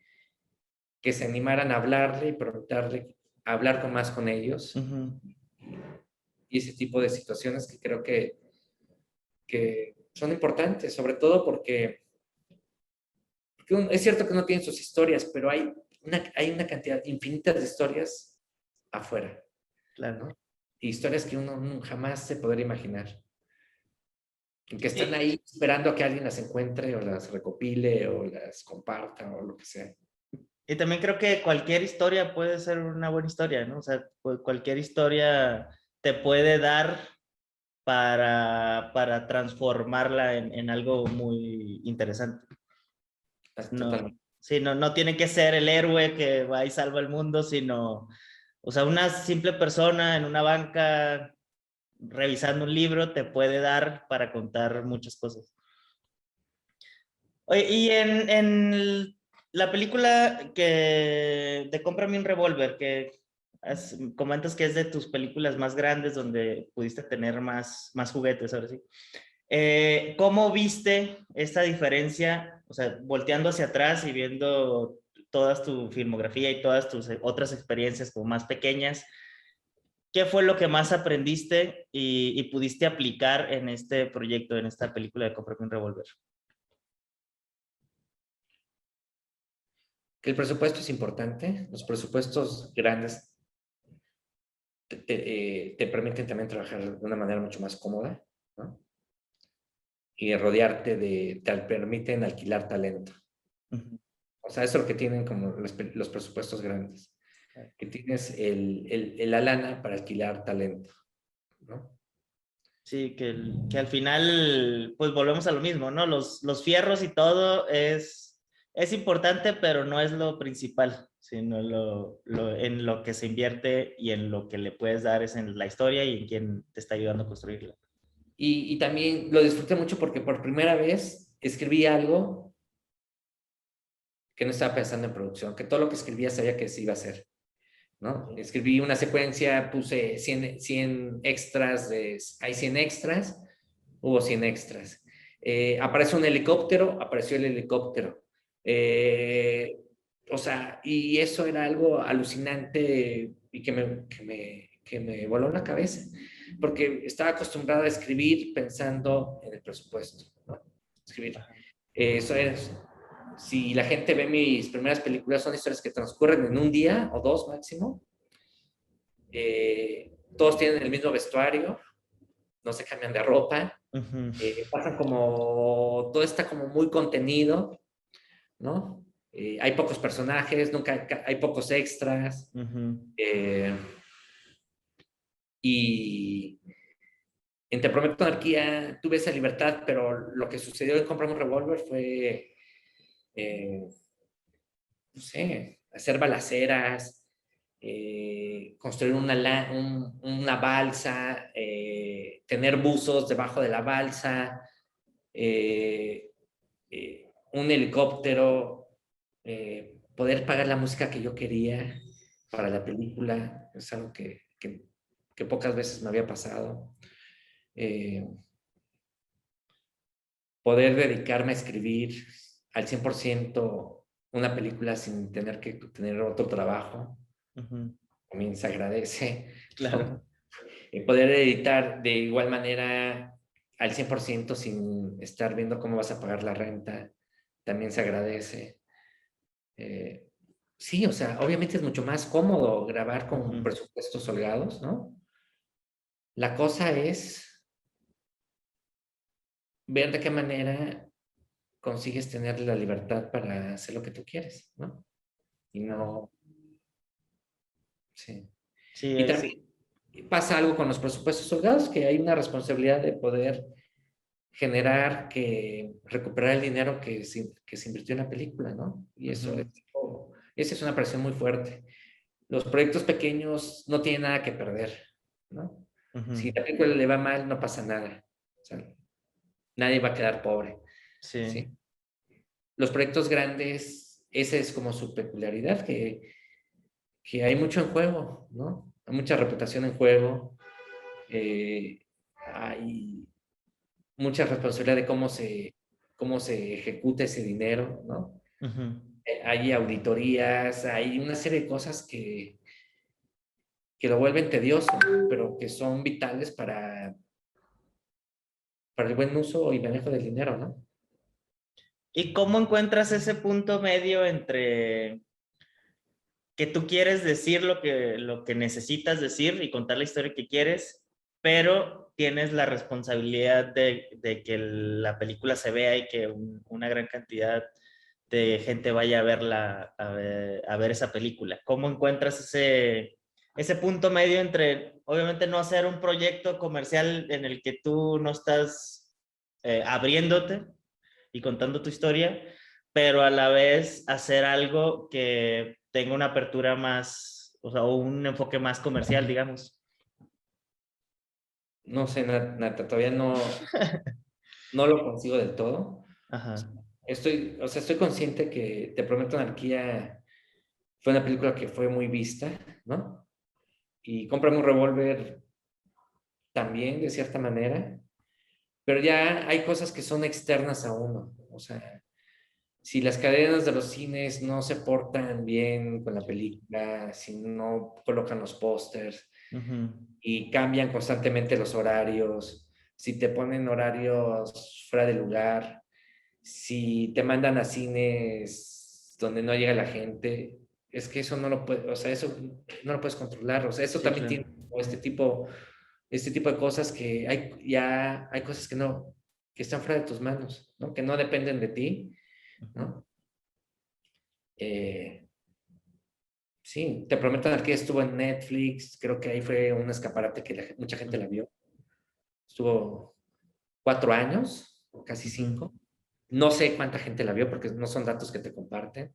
que se animaran a hablarle y preguntarle, a hablar con más con ellos Ujú. y ese tipo de situaciones que creo que son importantes, sobre todo porque es cierto que no tienen sus historias, pero hay una cantidad infinita de historias afuera, Claro. ¿no? Y historias que uno jamás se podría imaginar. Que están Sí. ahí esperando a que alguien las encuentre o las recopile o las comparta o lo que sea. Y también creo que cualquier historia puede ser una buena historia, ¿no? O sea, cualquier historia te puede dar para transformarla en algo muy interesante. No, Totalmente. sí, no tiene que ser el héroe que va y salva el mundo, sino, o sea, una simple persona en una banca revisando un libro te puede dar para contar muchas cosas. Oye, y la película de Cómprame un revólver, que comentas que es de tus películas más grandes donde pudiste tener más juguetes, ahora sí. ¿Cómo viste esta diferencia? O sea, volteando hacia atrás y viendo toda tu filmografía y todas tus otras experiencias como más pequeñas, ¿qué fue lo que más aprendiste y pudiste aplicar en este proyecto, en esta película de Cómprame un revólver? Que el presupuesto es importante. Los presupuestos grandes te permiten también trabajar de una manera mucho más cómoda, ¿no? Y rodearte te permiten alquilar talento. Uh-huh. O sea, eso es lo que tienen como los presupuestos grandes, que tienes la lana para alquilar talento, ¿no? Sí, que al final, pues volvemos a lo mismo, ¿no? Los fierros y todo es importante, pero no es lo principal, sino en lo que se invierte y en lo que le puedes dar es en la historia y en quién te está ayudando a construirla. Y también lo disfruté mucho porque por primera vez escribí algo que no estaba pensando en producción, que todo lo que escribía sabía que se iba a hacer, ¿no? Escribí una secuencia, puse 100 extras, hay 100 extras, hubo 100 extras. Apareció un helicóptero, apareció el helicóptero. O sea, y eso era algo alucinante y que me voló la cabeza, porque estaba acostumbrada a escribir pensando en el presupuesto, ¿no? Escribir. Eso es, si la gente ve mis primeras películas, son historias que transcurren en un día o dos máximo. Todos tienen el mismo vestuario, no se cambian de ropa, Uh-huh. pasan como, todo está como muy contenido, ¿no? Hay pocos personajes, nunca hay pocos extras. Uh-huh. Y en Te Prometo Anarquía tuve esa libertad, pero lo que sucedió en Cómprame un revólver fue, no sé, hacer balaceras, construir una balsa, tener buzos debajo de la balsa, un helicóptero, poder pagar la música que yo quería para la película, es algo que pocas veces me había pasado. Poder dedicarme a escribir al 100% una película sin tener que tener otro trabajo, Uh-huh. también se agradece, Claro. ¿no? Y poder editar de igual manera al 100% sin estar viendo cómo vas a pagar la renta, también se agradece. Sí, o sea, obviamente es mucho más cómodo grabar con Uh-huh. presupuestos holgados, ¿no? La cosa es ver de qué manera consigues tener la libertad para hacer lo que tú quieres, ¿no? Y no, sí. Sí, Y también pasa algo con los presupuestos holgados, que hay una responsabilidad de poder generar, recuperar el dinero que se invirtió en la película, ¿no? Y eso esa es una presión muy fuerte. Los proyectos pequeños no tienen nada que perder, ¿no? uh-huh. Si la película le va mal, no pasa nada. O sea, nadie va a quedar pobre, Sí. ¿sí? Los proyectos grandes, esa es como su peculiaridad, que hay mucho en juego, ¿no? Hay mucha reputación en juego, hay mucha responsabilidad de cómo se ejecuta ese dinero, ¿no? Uh-huh. Hay auditorías, hay una serie de cosas que lo vuelven tedioso, pero que son vitales para el buen uso y manejo del dinero, ¿no? ¿Y cómo encuentras ese punto medio entre que tú quieres decir lo que necesitas decir y contar la historia que quieres, pero tienes la responsabilidad de que la película se vea y que una gran cantidad de gente vaya a verla, a ver esa película? ¿Cómo encuentras ese punto medio entre, obviamente, no hacer un proyecto comercial en el que tú no estás abriéndote y contando tu historia, pero a la vez hacer algo que tenga una apertura más, o sea, un enfoque más comercial, digamos. No sé, Nata, todavía no lo consigo del todo. Ajá. Estoy consciente que Te Prometo Anarquía fue una película que fue muy vista, ¿no? Y Cómprame un revólver también, de cierta manera, pero ya hay cosas que son externas a uno. O sea, si las cadenas de los cines no se portan bien con la película, si no colocan los pósters Uh-huh. y cambian constantemente los horarios, si te ponen horarios fuera de lugar, si te mandan a cines donde no llega la gente, es que eso no lo puedes, o sea, eso no lo puedes controlar, o sea, eso Sí, también claro. tiene este tipo de cosas que hay cosas que no, que están fuera de tus manos, ¿no? Que no dependen de ti, ¿no? Eh, sí, Te Prometo que estuvo en Netflix, creo que ahí fue un escaparate que mucha gente la vio. Estuvo 4 años, o casi Uh-huh. 5. No sé cuánta gente la vio porque no son datos que te comparten,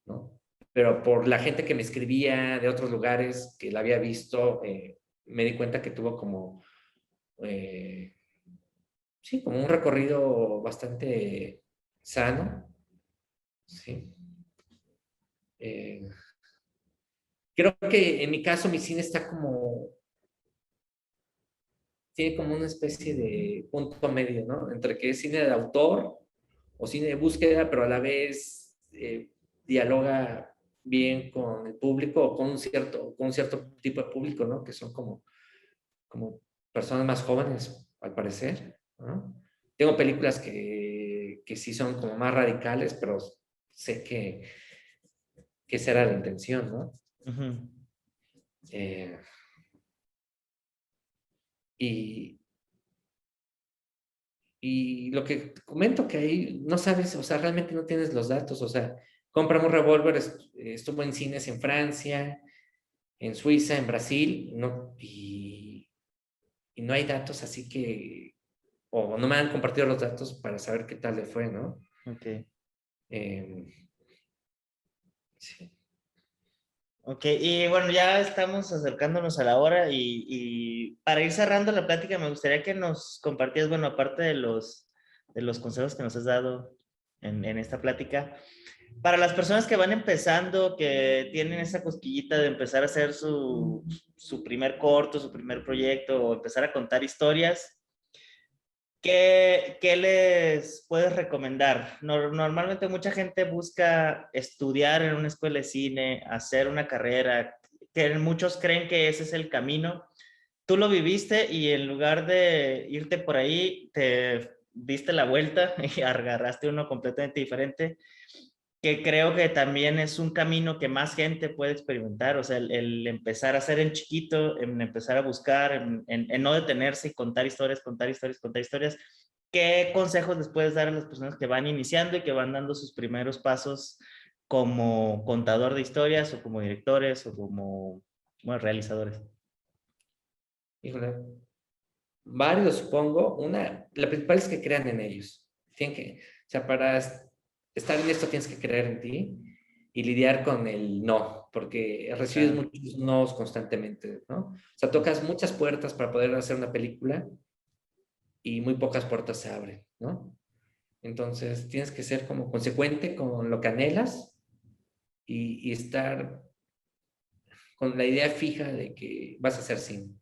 ¿no? Pero por la gente que me escribía de otros lugares que la había visto, me di cuenta que tuvo como, eh, sí, como un recorrido bastante sano, ¿sí? Eh, Creo que en mi caso mi cine está tiene como una especie de punto medio, ¿no? Entre que es cine de autor o cine de búsqueda, pero a la vez dialoga bien con el público o con un cierto tipo de público, ¿no? Que son como personas más jóvenes, al parecer, ¿no? Tengo películas que sí son como más radicales, pero sé que esa era la intención, ¿no? Uh-huh. Eh, y, y lo que te comento que ahí no sabes, o sea, realmente no tienes los datos, o sea, Cómprame un revólver, estuvo en cines en Francia, en Suiza, en Brasil, no, y no hay datos, así que, o no me han compartido los datos para saber qué tal le fue, ¿no? Ok. Eh, sí. Ok, y bueno, ya estamos acercándonos a la hora y para ir cerrando la plática me gustaría que nos compartieras, bueno, aparte de los consejos que nos has dado en esta plática, para las personas que van empezando, que tienen esa cosquillita de empezar a hacer su primer corto, su primer proyecto o empezar a contar historias, ¿qué les puedes recomendar? Normalmente mucha gente busca estudiar en una escuela de cine, hacer una carrera, que muchos creen que ese es el camino. Tú lo viviste y en lugar de irte por ahí, te diste la vuelta y agarraste uno completamente diferente, que creo que también es un camino que más gente puede experimentar, o sea, el empezar a hacer en chiquito, en empezar a buscar, en no detenerse y contar historias, contar historias, contar historias. ¿Qué consejos les puedes dar a las personas que van iniciando y que van dando sus primeros pasos como contador de historias o como directores o como, bueno, realizadores? Híjole, varios supongo. La principal es que crean en ellos. O sea, para estar en esto tienes que creer en ti y lidiar con el no, porque recibes Claro. muchos nos constantemente, ¿no? O sea, tocas muchas puertas para poder hacer una película y muy pocas puertas se abren, ¿no? Entonces tienes que ser como consecuente con lo que anhelas y estar con la idea fija de que vas a hacer cine,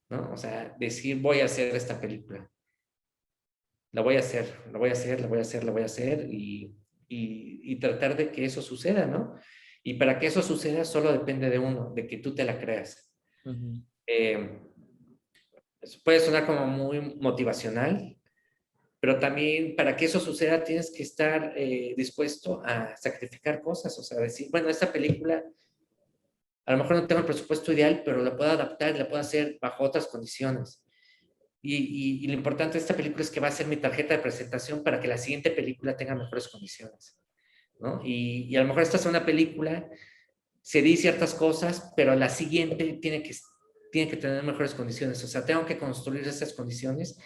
¿no? O sea, decir voy a hacer esta película, la voy a hacer, la voy a hacer, la voy a hacer, la voy a hacer y tratar de que eso suceda, ¿no? Y para que eso suceda solo depende de uno, de que tú te la creas. Uh-huh. Eh, Puede sonar como muy motivacional, pero también para que eso suceda tienes que estar dispuesto a sacrificar cosas, o sea, decir, bueno, esta película a lo mejor no tengo el presupuesto ideal, pero la puedo adaptar, la puedo hacer bajo otras condiciones. Y lo importante de esta película es que va a ser mi tarjeta de presentación para que la siguiente película tenga mejores condiciones, ¿no? Y a lo mejor esta es una película cedí ciertas cosas, pero la siguiente tiene que tener mejores condiciones. O sea, tengo que construir esas condiciones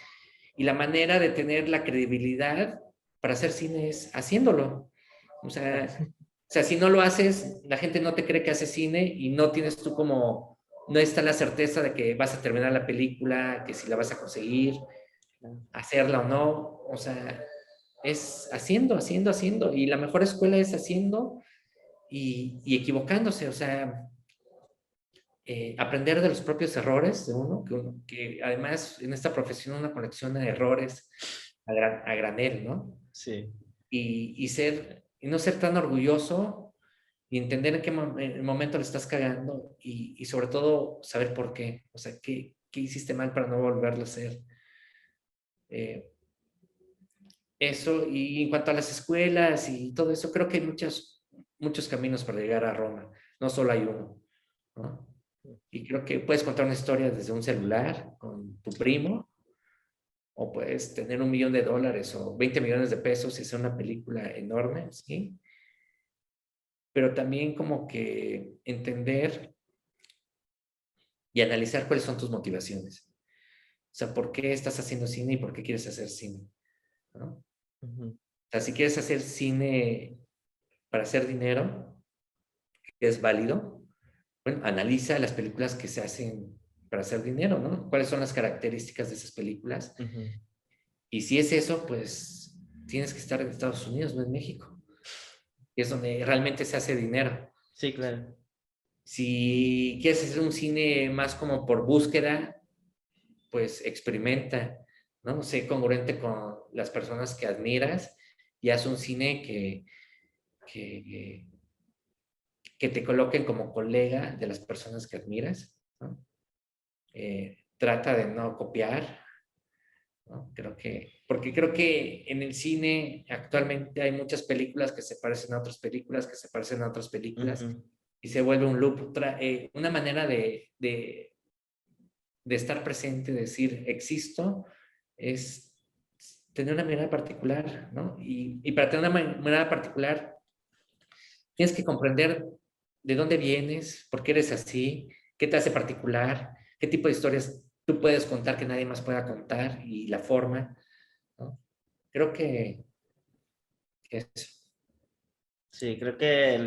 y la manera de tener la credibilidad para hacer cine es haciéndolo. O sea, si no lo haces, la gente no te cree que haces cine y no tienes tú como, no está la certeza de que vas a terminar la película, que si la vas a conseguir, hacerla o no. O sea, es haciendo, haciendo, haciendo. Y la mejor escuela es haciendo y equivocándose. O sea, aprender de los propios errores de que además en esta profesión una colección de errores a granel, ¿no? Sí. Y no ser tan orgulloso y entender en qué momento le estás cagando y sobre todo saber por qué, o sea, qué hiciste mal para no volverlo a hacer. Eso, y en cuanto a las escuelas y todo eso, creo que hay muchos caminos para llegar a Roma, no solo hay uno, ¿no? Y creo que puedes contar una historia desde un celular con tu primo, o puedes tener $1 millón o 20 millones de pesos y hacer una película enorme, ¿sí? Pero también como que entender y analizar cuáles son tus motivaciones. O sea, ¿por qué estás haciendo cine y por qué quieres hacer cine? ¿No? Uh-huh. O sea, si quieres hacer cine para hacer dinero, que es válido, bueno, analiza las películas que se hacen para hacer dinero, ¿no? ¿Cuáles son las características de esas películas? Uh-huh. Y si es eso, pues tienes que estar en Estados Unidos, no en México. Y es donde realmente se hace dinero. Sí, claro. Si quieres hacer un cine más como por búsqueda, pues experimenta, ¿no? Sé congruente con las personas que admiras y haz un cine que te coloquen como colega de las personas que admiras, ¿no? Trata de no copiar, ¿no? Porque creo que en el cine actualmente hay muchas películas que se parecen a otras películas, que se parecen a otras películas, Uh-huh. y se vuelve un loop, una manera de estar presente, de decir existo, es tener una mirada particular, ¿no? Y para tener una mirada particular, tienes que comprender de dónde vienes, por qué eres así, qué te hace particular, qué tipo de historias tú puedes contar que nadie más pueda contar y la forma, ¿no? Creo que eso. Sí, creo que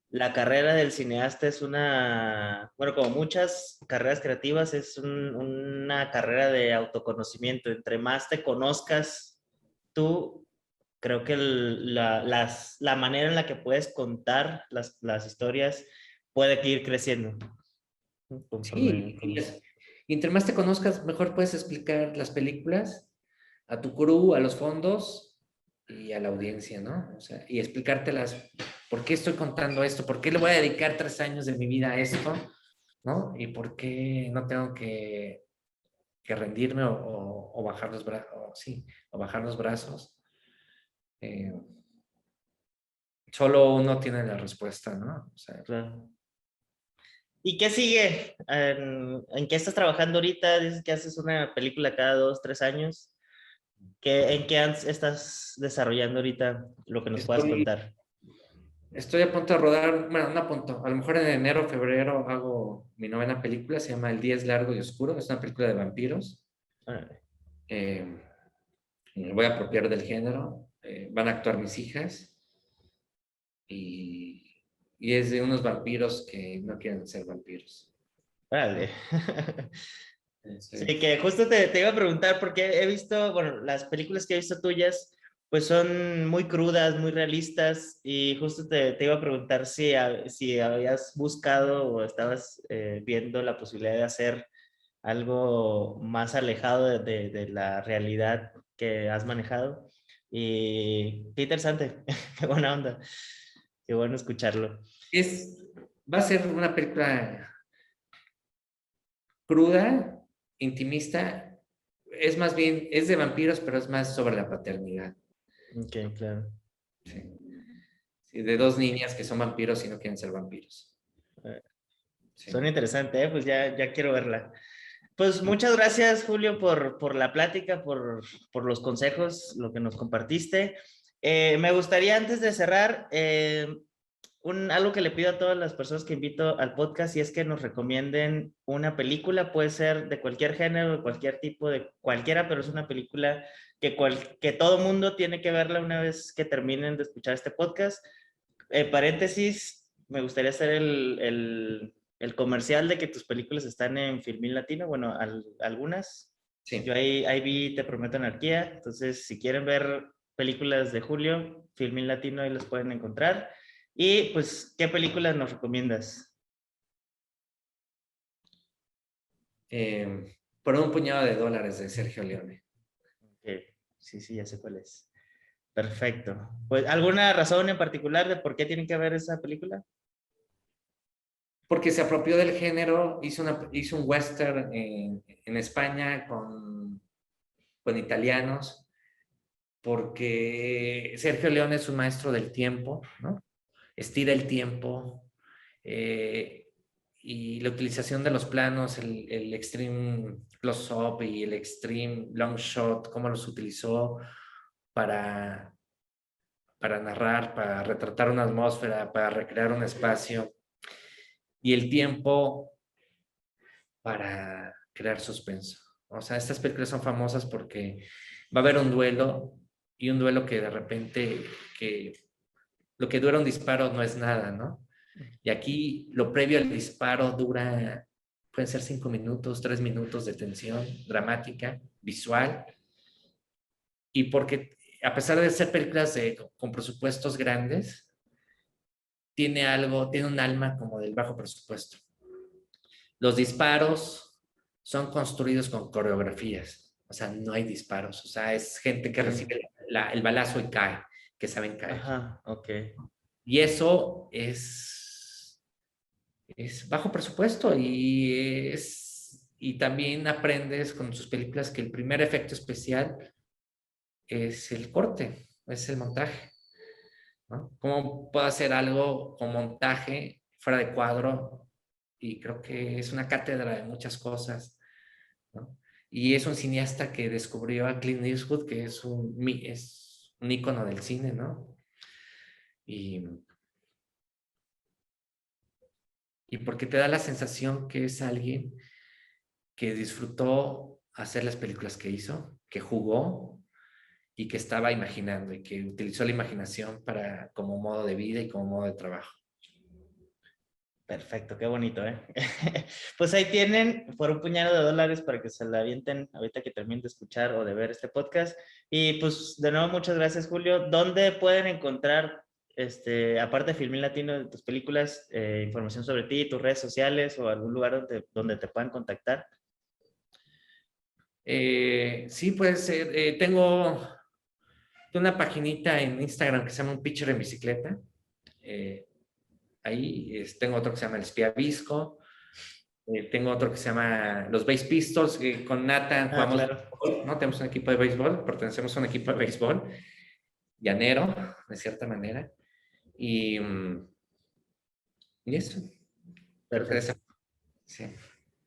la carrera del cineasta es bueno, como muchas carreras creativas, es una carrera de autoconocimiento. Entre más te conozcas tú, creo que la manera en la que puedes contar las historias puede ir creciendo. Sí, y entre más te conozcas, mejor puedes explicar las películas a tu crew, a los fondos y a la audiencia, ¿no? O sea, y explicártelas, ¿por qué estoy contando esto? ¿Por qué le voy a dedicar 3 años de mi vida a esto? ¿No? ¿Y por qué no tengo que rendirme o bajar los brazos? Sí, o bajar los brazos. Solo uno tiene la respuesta, ¿no? O sea, Claro. ¿Y qué sigue? ¿En qué estás trabajando ahorita? Dices que haces una película cada 2, 3 años. ¿En qué estás desarrollando ahorita lo que nos puedas contar? Estoy a punto de rodar, bueno, no a punto, a lo mejor en enero o febrero hago mi 9ª película, se llama El día es largo y oscuro, es una película de vampiros. Me voy a apropiar del género, van a actuar mis hijas y es de unos vampiros que no quieren ser vampiros. Vale. Sí. Sí, que justo te iba a preguntar porque he visto, bueno, las películas que he visto tuyas, pues son muy crudas, muy realistas y justo te iba a preguntar si habías buscado o estabas viendo la posibilidad de hacer algo más alejado de la realidad que has manejado. Y qué interesante, qué buena onda, qué bueno escucharlo. Va a ser una película cruda, intimista, es más bien, es de vampiros, pero es más sobre la paternidad. Ok, claro. Sí. Sí, de 2 niñas que son vampiros y no quieren ser vampiros. Sí. Suena interesante, pues ya quiero verla. Pues muchas gracias, Julio, por la plática, por los consejos, lo que nos compartiste. Me gustaría, antes de cerrar, algo que le pido a todas las personas que invito al podcast y es que nos recomienden una película, puede ser de cualquier género, de cualquier tipo, de cualquiera, pero es una película que todo mundo tiene que verla una vez que terminen de escuchar este podcast. Paréntesis, me gustaría hacer el comercial de que tus películas están en Filmin Latino, bueno, algunas. Sí. Yo ahí vi Te Prometo Anarquía, entonces si quieren ver películas de Julio, Filmin Latino, ahí las pueden encontrar. Y pues, ¿qué películas nos recomiendas? Por un puñado de dólares de Sergio Leone. Sí, ya sé cuál es. Perfecto. Pues, ¿alguna razón en particular de por qué tienen que ver esa película? Porque se apropió del género, hizo un western en España con italianos, porque Sergio Leone es un maestro del tiempo, ¿no? Estira el tiempo, y la utilización de los planos, el extreme close-up y el extreme long shot, cómo los utilizó para narrar, para retratar una atmósfera, para recrear un espacio, y el tiempo para crear suspenso. O sea, estas películas son famosas porque va a haber un duelo, y un duelo que de repente, que lo que dura un disparo no es nada, ¿no? Y aquí lo previo al disparo pueden ser 5 minutos, 3 minutos de tensión dramática, visual, y porque a pesar de ser películas con presupuestos grandes, tiene un alma como del bajo presupuesto. Los disparos son construidos con coreografías, o sea, no hay disparos, o sea, es gente que recibe el balazo y cae, que saben caer. Ajá, ok. Y eso es bajo presupuesto, y también aprendes con sus películas que el primer efecto especial es el corte, es el montaje, ¿no? ¿Cómo puedo hacer algo con montaje fuera de cuadro? Y creo que es una cátedra de muchas cosas, ¿no? Y es un cineasta que descubrió a Clint Eastwood, que es un ícono del cine, ¿no? Y porque te da la sensación que es alguien que disfrutó hacer las películas que hizo, que jugó y que estaba imaginando, y que utilizó la imaginación como modo de vida y como modo de trabajo. Perfecto, qué bonito, ¿eh? Pues ahí tienen por un puñado de dólares para que se la avienten ahorita que terminen de escuchar o de ver este podcast. Y pues de nuevo, muchas gracias, Julio. ¿Dónde pueden encontrar, aparte de Filmin Latino, de tus películas, información sobre ti, tus redes sociales o algún lugar donde te puedan contactar? Sí, puede ser. Tengo una paginita en Instagram que se llama Un Pitcher en Bicicleta. Ahí tengo otro que se llama El Espía Visco. Tengo otro que se llama Los Bass Pistols, con Nathan jugamos, Claro. ¿no? Tenemos un equipo de béisbol, pertenecemos a un equipo de béisbol llanero, de cierta manera. Y eso. Perfecto. Sí.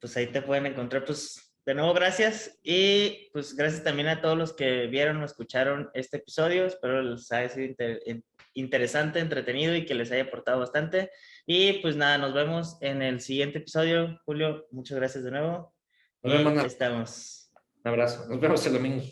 Pues ahí te pueden encontrar. Pues de nuevo, gracias. Y pues gracias también a todos los que vieron o escucharon este episodio. Espero les haya sido interesante, entretenido y que les haya aportado bastante. Y pues nada, nos vemos en el siguiente episodio. Julio, muchas gracias de nuevo. Nos vemos. Estamos. Un abrazo. Nos vemos el domingo.